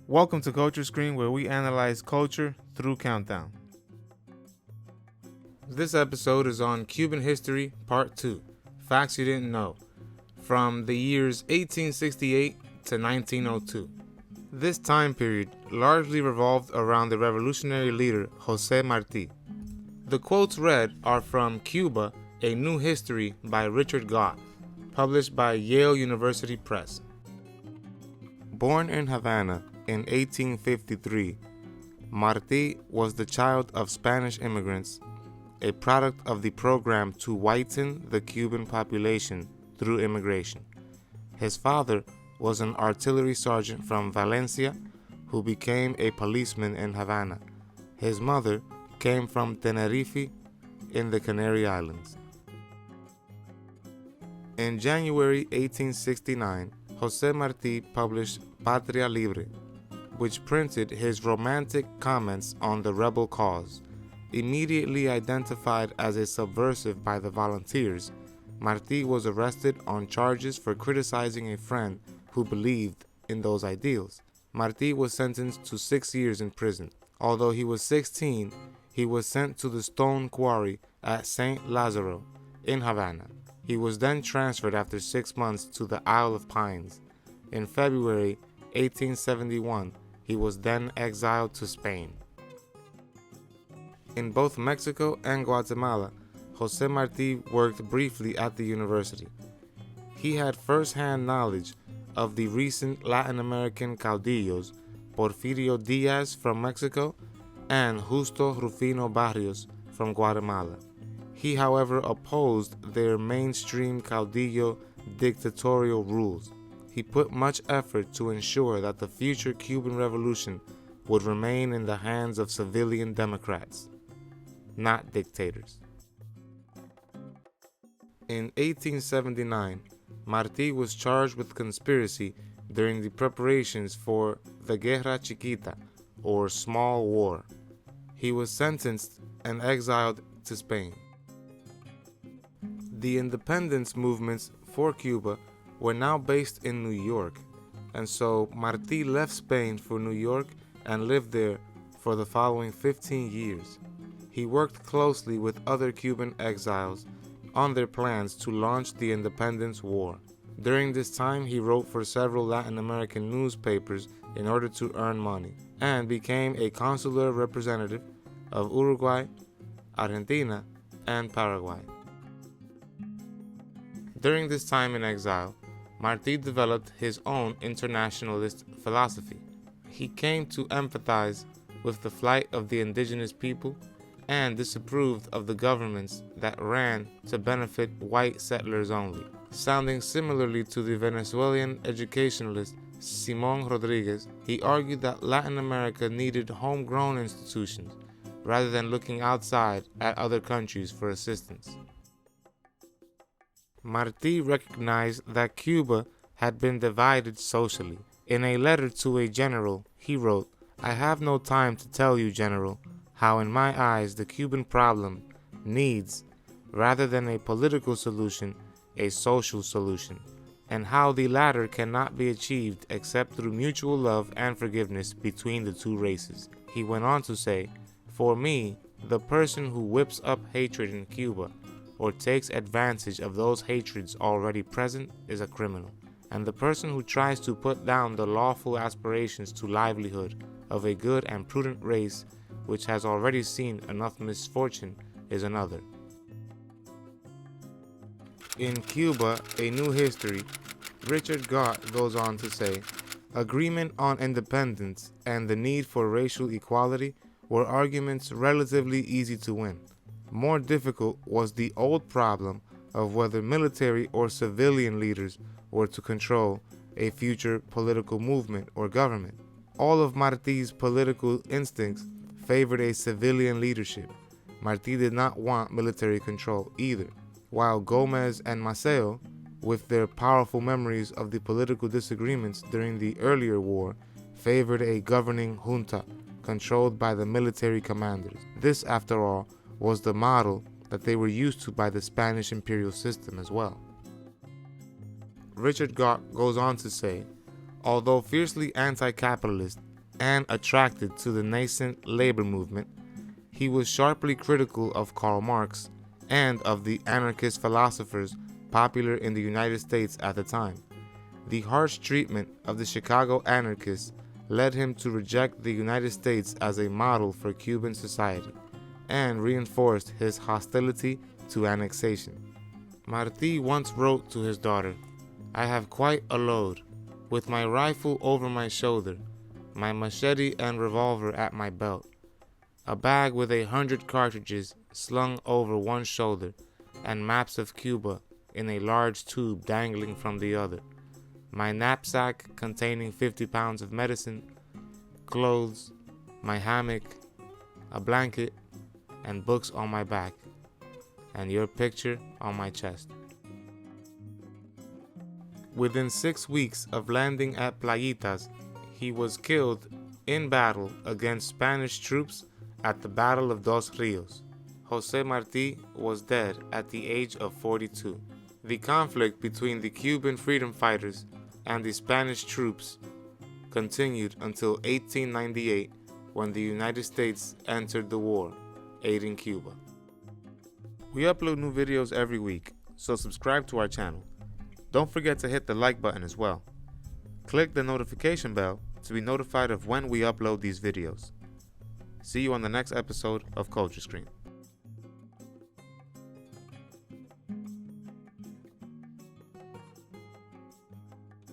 Welcome to Culture Screen, where we analyze culture through countdown. This episode is on Cuban History, Part 2, Facts You Didn't Know, from the years 1868 to 1902. This time period largely revolved around the revolutionary leader Jose Marti. The quotes read are from Cuba, A New History by Richard Gott, published by Yale University Press. Born in Havana in 1853, Marti was the child of Spanish immigrants, a product of the program to whiten the Cuban population through immigration. His father was an artillery sergeant from Valencia who became a policeman in Havana. His mother came from Tenerife in the Canary Islands. In January 1869, Jose Marti published Patria Libre, which printed his romantic comments on the rebel cause. Immediately identified as a subversive by the volunteers, Marti was arrested on charges for criticizing a friend who believed in those ideals. Marti was sentenced to 6 years in prison. Although he was 16, he was sent to the stone quarry at St. Lazaro in Havana. He was then transferred after 6 months to the Isle of Pines. In February 1871, he was then exiled to Spain. In both Mexico and Guatemala, Jose Marti worked briefly at the university. He had first-hand knowledge of the recent Latin American caudillos, Porfirio Diaz from Mexico and Justo Rufino Barrios from Guatemala. He, however, opposed their mainstream caudillo dictatorial rules. He put much effort to ensure that the future Cuban Revolution would remain in the hands of civilian democrats, not dictators. In 1879, Marti was charged with conspiracy during the preparations for the Guerra Chiquita, or Small War. He was sentenced and exiled to Spain. The independence movements for Cuba were now based in New York, and so Marti left Spain for New York and lived there for the following 15 years. He worked closely with other Cuban exiles on their plans to launch the independence war. During this time, he wrote for several Latin American newspapers in order to earn money, and became a consular representative of Uruguay, Argentina, and Paraguay. During this time in exile, Marti developed his own internationalist philosophy. He came to empathize with the plight of the indigenous people and disapproved of the governments that ran to benefit white settlers only. Sounding similarly to the Venezuelan educationalist Simón Rodríguez, he argued that Latin America needed homegrown institutions rather than looking outside at other countries for assistance. Marti recognized that Cuba had been divided socially. In a letter to a general, he wrote, "I have no time to tell you, General, how in my eyes the Cuban problem needs, rather than a political solution, a social solution, and how the latter cannot be achieved except through mutual love and forgiveness between the two races." He went on to say, "For me, the person who whips up hatred in Cuba or takes advantage of those hatreds already present is a criminal, and the person who tries to put down the lawful aspirations to livelihood of a good and prudent race which has already seen enough misfortune is another." In Cuba, A New History, Richard Gott goes on to say, "Agreement on independence and the need for racial equality were arguments relatively easy to win. More difficult was the old problem of whether military or civilian leaders were to control a future political movement or government. All of Marti's political instincts favored a civilian leadership. Marti did not want military control either, while Gómez and Maceo, with their powerful memories of the political disagreements during the earlier war, favored a governing junta controlled by the military commanders. This, after all, was the model that they were used to by the Spanish imperial system as well. Richard Gott goes on to say, although fiercely anti-capitalist, and attracted to the nascent labor movement, he was sharply critical of Karl Marx and of the anarchist philosophers popular in the United States at the time. The harsh treatment of the Chicago anarchists led him to reject the United States as a model for Cuban society and reinforced his hostility to annexation. Marti once wrote to his daughter, "I have quite a load, with my rifle over my shoulder, my machete and revolver at my belt, a bag with 100 cartridges slung over one shoulder, and maps of Cuba in a large tube dangling from the other, my knapsack containing 50 pounds of medicine, clothes, my hammock, a blanket, and books on my back, and your picture on my chest." Within 6 weeks of landing at Playitas, he was killed in battle against Spanish troops at the Battle of Dos Rios. Jose Marti was dead at the age of 42. The conflict between the Cuban freedom fighters and the Spanish troops continued until 1898, when the United States entered the war, aiding Cuba. We upload new videos every week, so subscribe to our channel. Don't forget to hit the like button as well. Click the notification bell to be notified of when we upload these videos. See you on the next episode of Culture Screen.